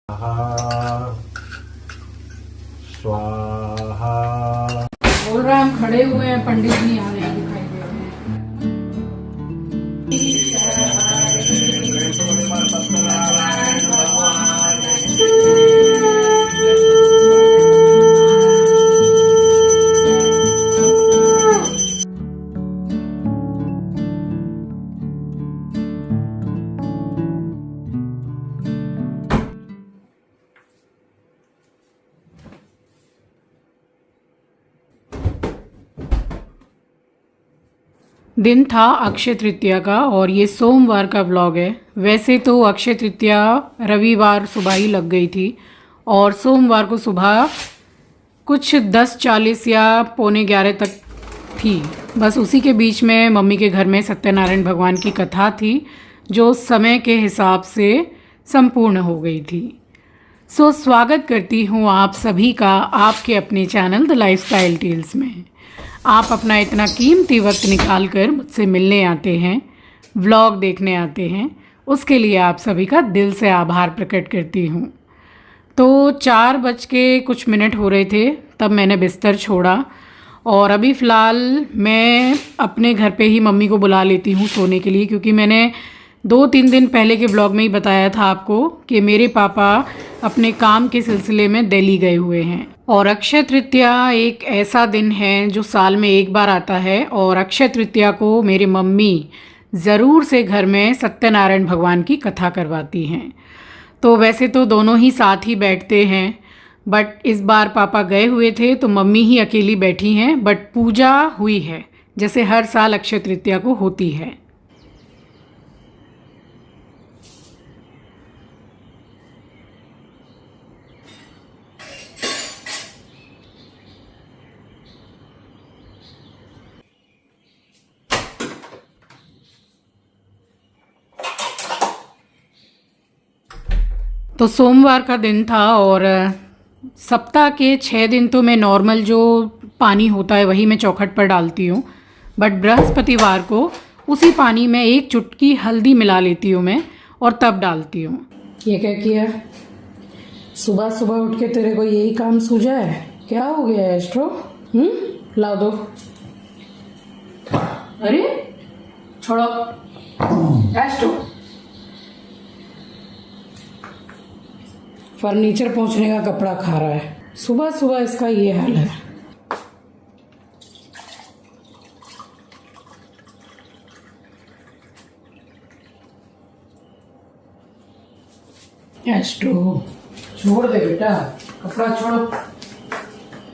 स्वाहा। बोल रहा है हम खड़े हुए हैं, पंडित जी आ रहे हैं, दिखाई दे रहे हैं। दिन था अक्षय तृतीया का और ये सोमवार का व्लॉग है। वैसे तो अक्षय तृतीया रविवार सुबह ही लग गई थी और सोमवार को सुबह कुछ 10:40 या पौने 11 तक थी। बस उसी के बीच में मम्मी के घर में सत्यनारायण भगवान की कथा थी जो समय के हिसाब से संपूर्ण हो गई थी। स्वागत करती हूँ आप सभी का आपके अपने चैनल द लाइफस्टाइल टेल्स में। आप अपना इतना कीमती वक्त निकाल कर मुझसे मिलने आते हैं, व्लॉग देखने आते हैं, उसके लिए आप सभी का दिल से आभार प्रकट करती हूँ। तो 4:00 हो रहे थे तब मैंने बिस्तर छोड़ा और अभी फ़िलहाल मैं अपने घर पे ही मम्मी को बुला लेती हूँ सोने के लिए, क्योंकि मैंने 2-3 दिन पहले के ब्लॉग में ही बताया था आपको कि मेरे पापा अपने काम के सिलसिले में दिल्ली गए हुए हैं। और अक्षय तृतीया एक ऐसा दिन है जो साल में एक बार आता है और अक्षय तृतीया को मेरी मम्मी ज़रूर से घर में सत्यनारायण भगवान की कथा करवाती हैं। तो वैसे तो दोनों ही साथ ही बैठते हैं, बट इस बार पापा गए हुए थे तो मम्मी ही अकेली बैठी हैं, बट पूजा हुई है जैसे हर साल अक्षय तृतीया को होती है। तो सोमवार का दिन था और सप्ताह के 6 दिन तो मैं नॉर्मल जो पानी होता है वही मैं चौखट पर डालती हूँ, बट बृहस्पतिवार को उसी पानी में एक चुटकी हल्दी मिला लेती हूँ मैं और तब डालती हूँ। ये क्या किया? सुबह सुबह उठ के तेरे को यही काम सूझा है? क्या हो गया है एस्ट्रो? ला दो। अरे छोड़ो एस्ट्रो, फर्नीचर पोंछने का कपड़ा खा रहा है। सुबह सुबह इसका ये हाल है। एस्ट्रो छोड़ दे बेटा, कपड़ा छोड़ो,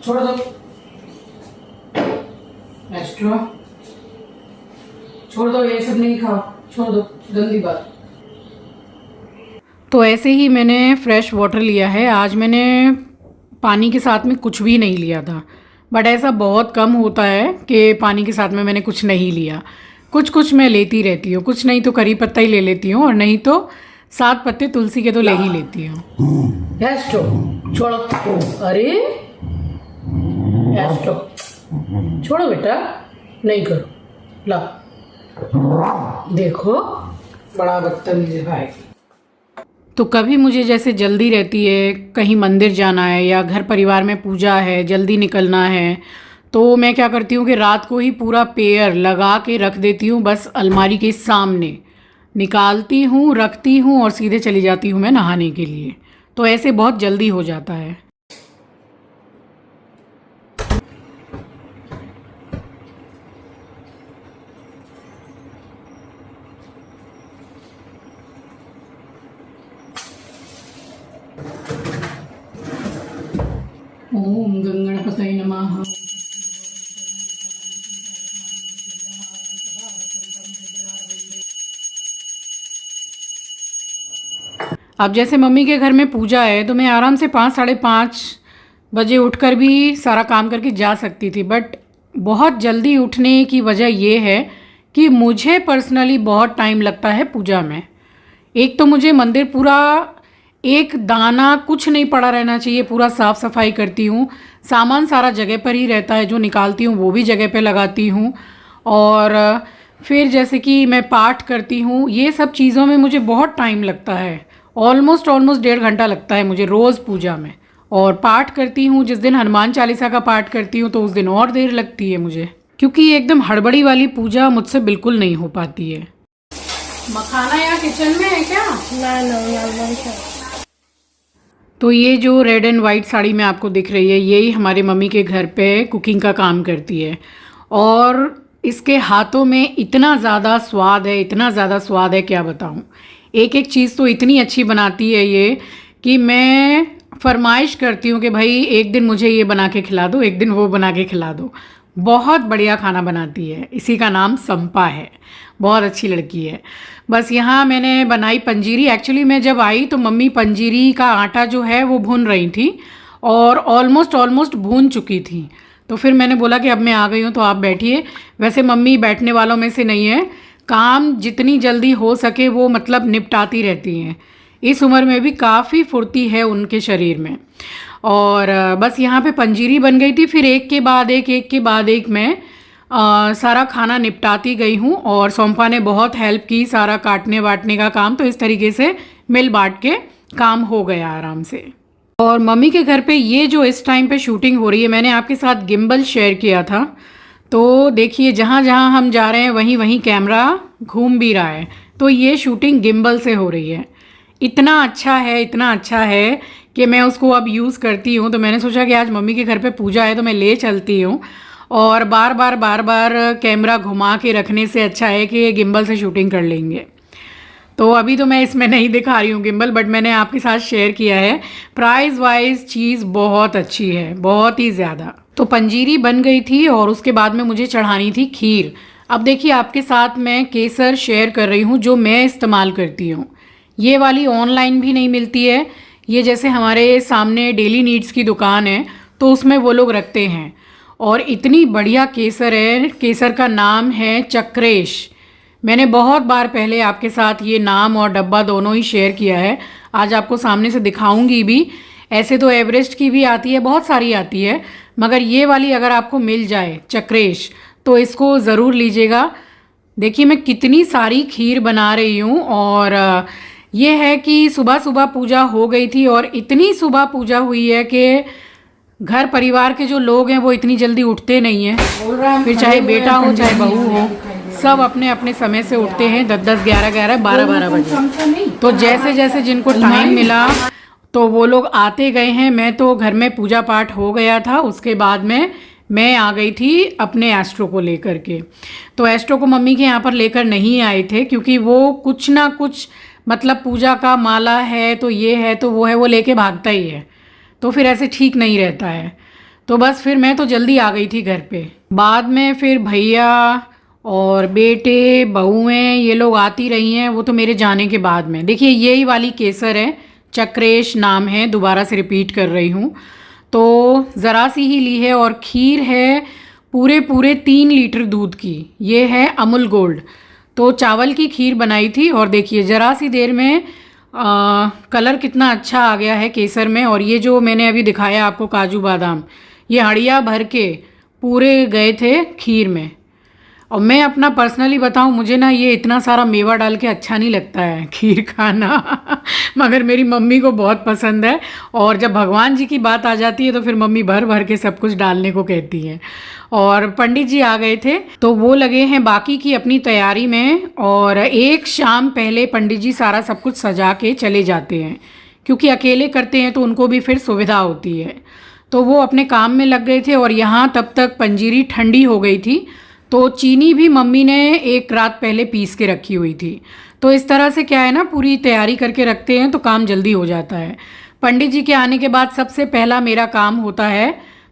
छोड़ दो। एस्ट्रो छोड़ दो, ये सब नहीं खाओ, छोड़ दो, गंदी बात। तो ऐसे ही मैंने फ्रेश वाटर लिया है। आज मैंने पानी के साथ में कुछ भी नहीं लिया था, बट ऐसा बहुत कम होता है कि पानी के साथ में मैंने कुछ नहीं लिया। कुछ मैं लेती रहती हूँ, कुछ नहीं तो करी पत्ता ही ले लेती हूँ और नहीं तो 7 पत्ते तुलसी के तो ले ही लेती हूँ। एस्ट्रो छोड़ो, अरे एस्ट्रो छोड़ो बेटा, नहीं करो, ला देखो बड़ा बदतमीज है भाई। तो कभी मुझे जैसे जल्दी रहती है, कहीं मंदिर जाना है या घर परिवार में पूजा है, जल्दी निकलना है, तो मैं क्या करती हूँ कि रात को ही पूरा पेयर लगा के रख देती हूँ, बस अलमारी के सामने निकालती हूँ, रखती हूँ और सीधे चली जाती हूँ मैं नहाने के लिए। तो ऐसे बहुत जल्दी हो जाता है। ओम गंगणपतये नमः। अब जैसे मम्मी के घर में पूजा है तो मैं आराम से 5-5:30 बजे उठकर भी सारा काम करके जा सकती थी, बट बहुत जल्दी उठने की वजह ये है कि मुझे पर्सनली बहुत टाइम लगता है पूजा में। एक तो मुझे मंदिर पूरा एक दाना कुछ नहीं पड़ा रहना चाहिए, पूरा साफ़ सफाई करती हूँ, सामान सारा जगह पर ही रहता है, जो निकालती हूँ वो भी जगह पे लगाती हूँ, और फिर जैसे कि मैं पाठ करती हूँ, ये सब चीज़ों में मुझे बहुत टाइम लगता है ऑलमोस्ट 1.5 घंटा लगता है मुझे रोज़ पूजा में। और पाठ करती हूँ, जिस दिन हनुमान चालीसा का पाठ करती हूँ तो उस दिन और देर लगती है मुझे, क्योंकि ये एकदम हड़बड़ी वाली पूजा मुझसे बिल्कुल नहीं हो पाती है। मखाना यहाँ किचन में है क्या? ना। तो ये जो रेड एंड वाइट साड़ी में आपको दिख रही है, यही हमारे मम्मी के घर पे कुकिंग का काम करती है। और इसके हाथों में इतना ज़्यादा स्वाद है, इतना ज़्यादा स्वाद है, क्या बताऊँ। एक एक चीज़ तो इतनी अच्छी बनाती है ये कि मैं फरमाइश करती हूँ कि भाई एक दिन मुझे ये बना के खिला दो, एक दिन वो बना के खिला दो। बहुत बढ़िया खाना बनाती है। इसी का नाम संपा है। बहुत अच्छी लड़की है। बस यहाँ मैंने बनाई पंजीरी। एक्चुअली मैं जब आई तो मम्मी पंजीरी का आटा जो है वो भून रही थी और ऑलमोस्ट भून चुकी थी। तो फिर मैंने बोला कि अब मैं आ गई हूँ तो आप बैठिए। वैसे मम्मी बैठने वालों में से नहीं है, काम जितनी जल्दी हो सके वो मतलब निपटाती रहती हैं। इस उम्र में भी काफ़ी फुर्ती है उनके शरीर में। और बस यहाँ पे पंजीरी बन गई थी। फिर एक के बाद एक मैं सारा खाना निपटाती गई हूँ और सोम्पा ने बहुत हेल्प की सारा काटने वाटने का काम। तो इस तरीके से मिल बांट के काम हो गया आराम से। और मम्मी के घर पे ये जो इस टाइम पे शूटिंग हो रही है, मैंने आपके साथ गिम्बल शेयर किया था। तो देखिए जहाँ जहाँ हम जा रहे हैं वहीं वहीं कैमरा घूम भी रहा है। तो ये शूटिंग गिम्बल से हो रही है। इतना अच्छा है कि मैं उसको अब यूज़ करती हूँ। तो मैंने सोचा कि आज मम्मी के घर पे पूजा है तो मैं ले चलती हूँ। और बार बार कैमरा घुमा के रखने से अच्छा है कि गिम्बल से शूटिंग कर लेंगे। तो अभी तो मैं इसमें नहीं दिखा रही हूँ गिम्बल, बट मैंने आपके साथ शेयर किया है। प्राइस वाइज चीज़ बहुत अच्छी है, बहुत ही ज़्यादा। तो पंजीरी बन गई थी और उसके बाद में मुझे चढ़ानी थी खीर। अब देखिए आपके साथ मैं केसर शेयर कर रही हूँ जो मैं इस्तेमाल करती हूँ। ये वाली ऑनलाइन भी नहीं मिलती है। ये जैसे हमारे सामने डेली नीड्स की दुकान है तो उसमें वो लोग रखते हैं। और इतनी बढ़िया केसर है। केसर का नाम है चक्रेश। मैंने बहुत बार पहले आपके साथ ये नाम और डब्बा दोनों ही शेयर किया है। आज आपको सामने से दिखाऊंगी भी। ऐसे तो एवरेस्ट की भी आती है, बहुत सारी आती है, मगर ये वाली अगर आपको मिल जाए चक्रेश तो इसको ज़रूर लीजिएगा। देखिए मैं कितनी सारी खीर बना रही हूँ। और ये है कि सुबह सुबह पूजा हो गई थी और इतनी सुबह पूजा हुई है कि घर परिवार के जो लोग हैं वो इतनी जल्दी उठते नहीं हैं। फिर चाहे बेटा हो चाहे बहू हो, सब अपने अपने समय से उठते हैं 10-10, 11-11, 12-12 बजे। तो जैसे जैसे जिनको टाइम मिला तो वो लोग आते गए हैं। मैं तो घर में पूजा पाठ हो गया था, उसके बाद में मैं आ गई थी अपने एस्ट्रो को लेकर के। तो एस्ट्रो को मम्मी के यहाँ पर लेकर नहीं आए थे क्योंकि वो कुछ ना कुछ मतलब पूजा का माला है तो ये है तो वो है, वो लेके भागता ही है। तो फिर ऐसे ठीक नहीं रहता है। तो बस फिर मैं तो जल्दी आ गई थी घर पे। बाद में फिर भैया और बेटे बहुएं ये लोग आती रही हैं, वो तो मेरे जाने के बाद में। देखिए यही वाली केसर है, चक्रेश नाम है, दोबारा से रिपीट कर रही हूँ। तो ज़रा सी ही ली है और खीर है पूरे 3 लीटर दूध की। ये है अमूल गोल्ड। तो चावल की खीर बनाई थी और देखिए ज़रा सी देर में कलर कितना अच्छा आ गया है केसर में। और ये जो मैंने अभी दिखाया आपको काजू बादाम, ये हड़िया भर के पूरे गए थे खीर में। और मैं अपना पर्सनली बताऊं, मुझे ना ये इतना सारा मेवा डाल के अच्छा नहीं लगता है खीर खाना मगर मेरी मम्मी को बहुत पसंद है। और जब भगवान जी की बात आ जाती है तो फिर मम्मी भर भर के सब कुछ डालने को कहती हैं। और पंडित जी आ गए थे तो वो लगे हैं बाकी की अपनी तैयारी में। और एक शाम पहले पंडित जी सारा सब कुछ सजा के चले जाते हैं, क्योंकि अकेले करते हैं तो उनको भी फिर सुविधा होती है। तो वो अपने काम में लग गए थे और यहाँ तब तक पंजीरी ठंडी हो गई थी। तो चीनी भी मम्मी ने एक रात पहले पीस के रखी हुई थी। तो इस तरह से क्या है ना, पूरी तैयारी करके रखते हैं तो काम जल्दी हो जाता है। पंडित जी के आने के बाद सबसे पहला मेरा काम होता है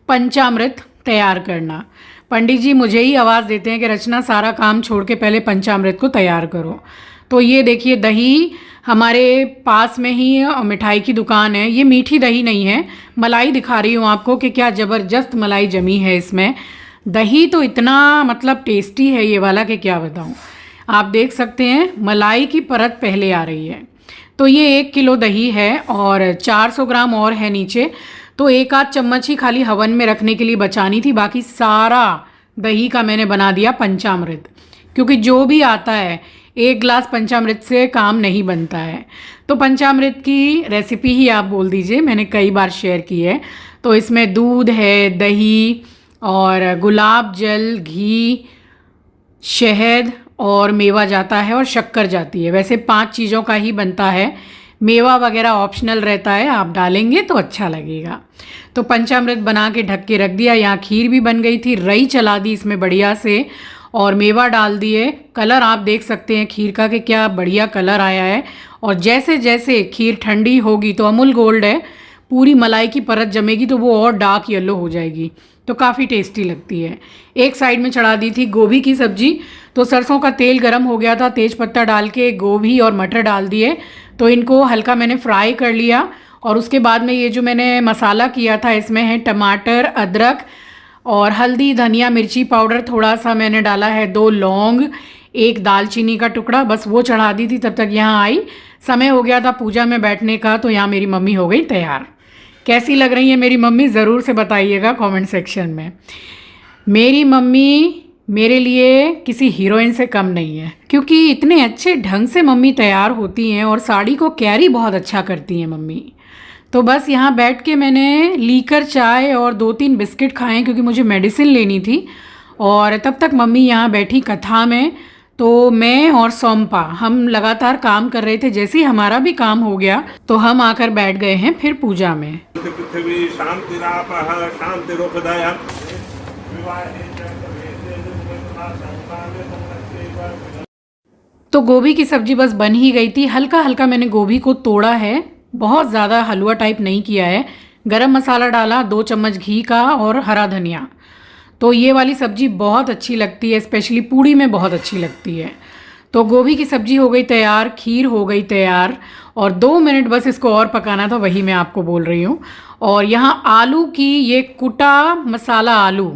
पंचामृत तैयार करना। पंडित जी मुझे ही आवाज़ देते हैं कि रचना सारा काम छोड़ के पहले पंचामृत को तैयार करो। तो ये देखिए दही, हमारे पास में ही मिठाई की दुकान है। ये मीठी दही नहीं है, मलाई दिखा रही हूँ आपको कि क्या ज़बरदस्त मलाई जमी है इसमें। दही तो इतना मतलब टेस्टी है ये वाला कि क्या बताऊँ। आप देख सकते हैं मलाई की परत पहले आ रही है। तो ये 1 किलो दही है और 400 ग्राम और है नीचे। तो 1 आध चम्मच ही खाली हवन में रखने के लिए बचानी थी, बाकी सारा दही का मैंने बना दिया पंचामृत। क्योंकि जो भी आता है एक ग्लास पंचामृत से काम नहीं बनता है। तो पंचामृत की रेसिपी ही आप बोल दीजिए, मैंने कई बार शेयर की है। तो इसमें दूध है, दही और गुलाब जल, घी, शहद और मेवा जाता है और शक्कर जाती है। वैसे 5 चीज़ों का ही बनता है, मेवा वगैरह ऑप्शनल रहता है, आप डालेंगे तो अच्छा लगेगा। तो पंचामृत बना के ढक के रख दिया। यहाँ खीर भी बन गई थी, रई चला दी इसमें बढ़िया से और मेवा डाल दिए। कलर आप देख सकते हैं खीर का कि क्या बढ़िया कलर आया है। और जैसे जैसे खीर ठंडी होगी तो अमूल गोल्ड है, पूरी मलाई की परत जमेगी तो वो और डार्क येलो हो जाएगी, तो काफ़ी टेस्टी लगती है। एक साइड में चढ़ा दी थी गोभी की सब्जी। तो सरसों का तेल गरम हो गया था, तेज पत्ता डाल के गोभी और मटर डाल दिए। तो इनको हल्का मैंने फ्राई कर लिया और उसके बाद में ये जो मैंने मसाला किया था इसमें है टमाटर, अदरक और हल्दी, धनिया, मिर्ची पाउडर थोड़ा सा मैंने डाला है, 2 लौंग, 1 दालचीनी का टुकड़ा, बस वो चढ़ा दी थी। तब तक यहाँ आई, समय हो गया था पूजा में बैठने का, तो यहाँ मेरी मम्मी हो गई तैयार। कैसी लग रही है मेरी मम्मी ज़रूर से बताइएगा कमेंट सेक्शन में। मेरी मम्मी मेरे लिए किसी हीरोइन से कम नहीं है, क्योंकि इतने अच्छे ढंग से मम्मी तैयार होती हैं और साड़ी को कैरी बहुत अच्छा करती हैं मम्मी। तो बस यहाँ बैठ के मैंने लीकर चाय और 2-3 बिस्किट खाए, क्योंकि मुझे मेडिसिन लेनी थी। और तब तक मम्मी यहाँ बैठी कथा में। तो मैं और सोम्पा हम लगातार काम कर रहे थे। जैसे ही हमारा भी काम हो गया तो हम आकर बैठ गए हैं फिर पूजा में। पृथ्वी शांतिरापः शांतिरुपदयः। तो गोभी की सब्जी बस बन ही गई थी। हल्का हल्का मैंने गोभी को तोड़ा है, बहुत ज़्यादा हलवा टाइप नहीं किया है। गरम मसाला डाला, 2 चम्मच घी का और हरा धनिया। तो ये वाली सब्जी बहुत अच्छी लगती है, स्पेशली पूड़ी में बहुत अच्छी लगती है। तो गोभी की सब्जी हो गई तैयार, खीर हो गई तैयार और 2 मिनट बस इसको और पकाना था, वही मैं आपको बोल रही हूँ। और यहाँ आलू की ये कुटा मसाला आलू,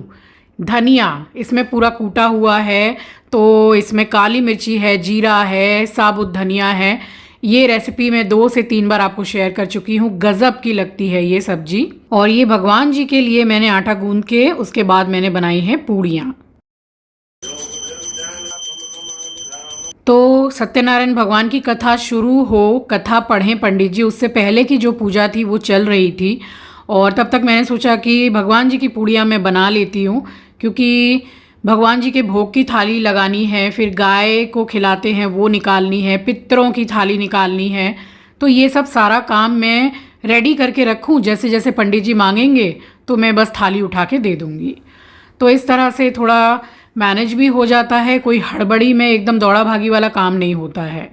धनिया इसमें पूरा कूटा हुआ है। तो इसमें काली मिर्ची है, जीरा है, साबुत धनिया है। ये रेसिपी मैं 2 से 3 बार आपको शेयर कर चुकी हूँ, गज़ब की लगती है ये सब्जी। और ये भगवान जी के लिए मैंने आटा गूंद के उसके बाद मैंने बनाई हैं पूड़ियाँ। तो सत्यनारायण भगवान की कथा शुरू हो, कथा पढ़ें पंडित जी, उससे पहले की जो पूजा थी वो चल रही थी। और तब तक मैंने सोचा कि भगवान जी की पूड़ियाँ मैं बना लेती हूँ, क्योंकि भगवान जी के भोग की थाली लगानी है, फिर गाय को खिलाते हैं वो निकालनी है, पितरों की थाली निकालनी है। तो ये सब सारा काम मैं रेडी करके रखूँ, जैसे जैसे पंडित जी मांगेंगे तो मैं बस थाली उठा के दे दूँगी। तो इस तरह से थोड़ा मैनेज भी हो जाता है, कोई हड़बड़ी में एकदम दौड़ा भागी वाला काम नहीं होता है।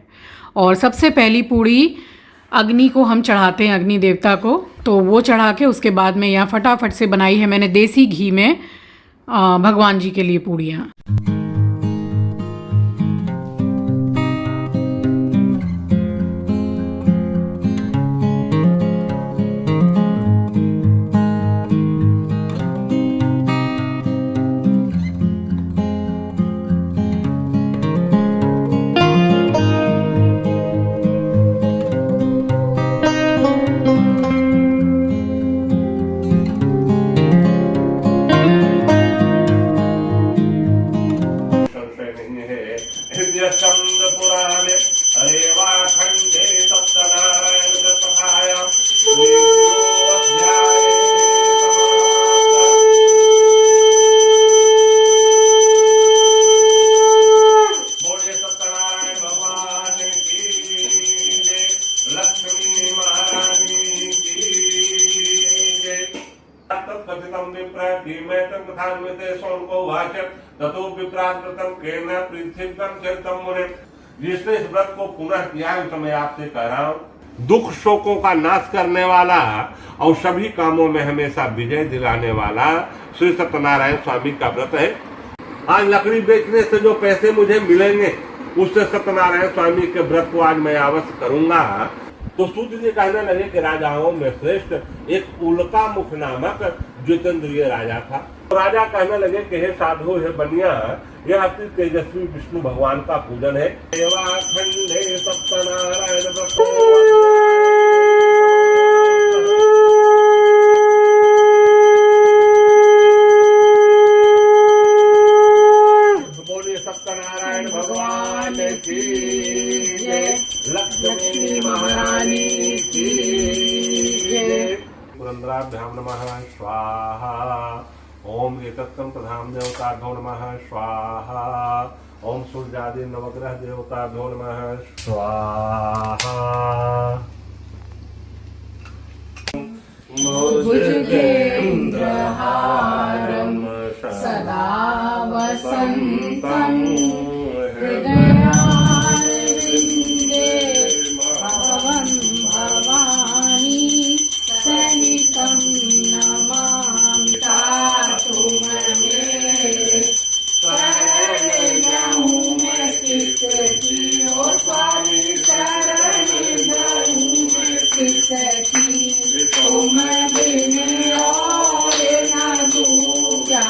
और सबसे पहली पूड़ी अग्नि को हम चढ़ाते हैं, अग्नि देवता को। तो वो चढ़ा के उसके बाद में यहाँ फटाफट से बनाई है मैंने देसी घी में भगवान जी के लिए पूड़ियाँ। स्कंद पुराणे हरेवाखंडे सत्यनारायण कथायां द्वितीयोऽध्याये बोलिए सत्यनारायण भगवान की जय, लक्ष्मी महारानी की जय। तत्कथितं विप्रतिमेतं कथान्विते सोनको वाच ततो विप्राकृतं केन पृथ्वीं चरितं मुने। जिसने इस व्रत को पुनः किया है, मैं आपसे कह रहा हूं, दुख शोकों का नाश करने वाला और सभी कामों में हमेशा विजय दिलाने वाला श्री सत्यनारायण स्वामी का व्रत है। आज लकड़ी बेचने से जो पैसे मुझे मिलेंगे उससे सत्यनारायण स्वामी के व्रत को आज मैं अवश्य करूंगा। तो सूत जी कहने लगे कि राजाओं में श्रेष्ठ एक उल्का मुख नामक जितेंद्रिय राजा था। तो राजा कहने लगे कि हे साधु, हे बनिया, यह अति तेजस्वी विष्णु भगवान का पूजन है। देवाखंडे सत्यनारायण व्रतो बोलिए सत्यनारायण भगवान की पुरंदराभ्यां नमः स्वाहा। ओम एतत्कं प्रधान देवताभ्यो नमः स्वाहा। ओम सूर्यादि नवग्रह देवताभ्यो नमः स्वाहा। भुजगेन्द्रहारं सदा वसन्तं हृदयारविन्दे भवं भवानी सहितं नमामि। तुम मेरे शरण जाऊं मैं किसकी, ओ स्वामी शरण जाऊं मैं किसकी। तुम बिन और न दूजा,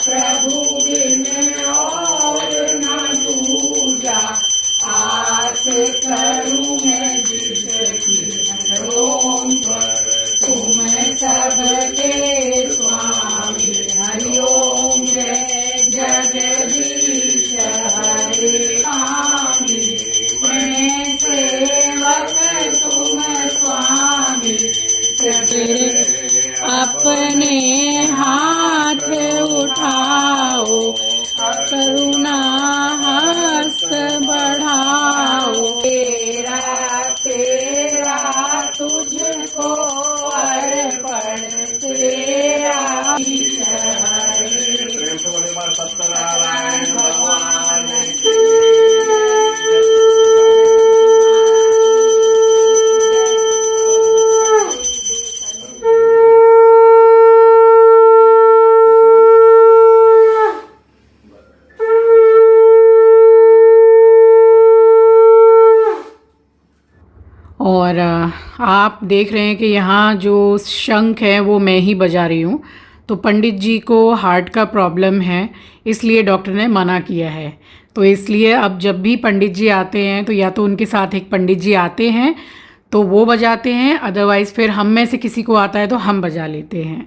प्रभु बिन और न दूजा। आस करूं मैं जिसकी ओम पर, तुम सबके स्वामी। हरि ओम जय जगदीश हरे स्वामी। मैं सेवक तुम स्वामी। अपने हाथ उठाओ, करुणा हस्त बढ़ाओ। तेरा तेरा तुझको अर्पण, तेरा प्रेम से बोले बार सत्यनारायण भगवान की। और आप देख रहे हैं कि यहाँ जो शंख है वो मैं ही बजा रही हूँ। तो पंडित जी को हार्ट का प्रॉब्लम है, इसलिए डॉक्टर ने मना किया है। तो इसलिए अब जब भी पंडित जी आते हैं तो या तो उनके साथ एक पंडित जी आते हैं तो वो बजाते हैं, अदरवाइज़ फिर हम में से किसी को आता है तो हम बजा लेते हैं।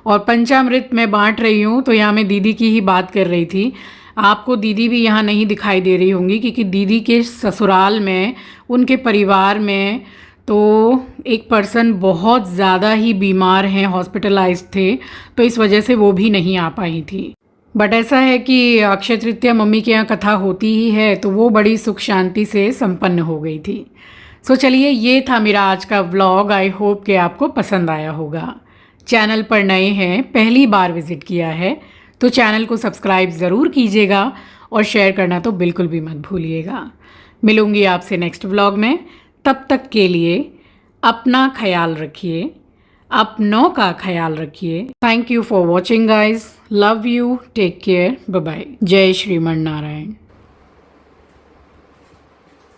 और पंचामृत मैं बांट रही हूँ, तो यहाँ मैं दीदी की ही बात कर रही थी। आपको दीदी भी यहाँ नहीं दिखाई दे रही होंगी क्योंकि दीदी के ससुराल में, उनके परिवार में तो एक पर्सन बहुत ज़्यादा ही बीमार हैं, हॉस्पिटलाइज्ड थे, तो इस वजह से वो भी नहीं आ पाई थी। बट ऐसा है कि अक्षय तृतीया मम्मी के यहाँ कथा होती ही है, तो वो बड़ी सुख शांति से संपन्न हो गई थी। सो चलिए, ये था मेरा आज का व्लॉग। आई होप कि आपको पसंद आया होगा। चैनल पर नए हैं, पहली बार विज़िट किया है तो चैनल को सब्सक्राइब ज़रूर कीजिएगा और शेयर करना तो बिल्कुल भी मत भूलिएगा। मिलूँगी आपसे नेक्स्ट व्लॉग में। तब तक के लिए अपना ख्याल रखिए, अपनों का ख्याल रखिए। Thank you for watching guys. Love you, take care, bye bye. जय श्रीमन नारायण।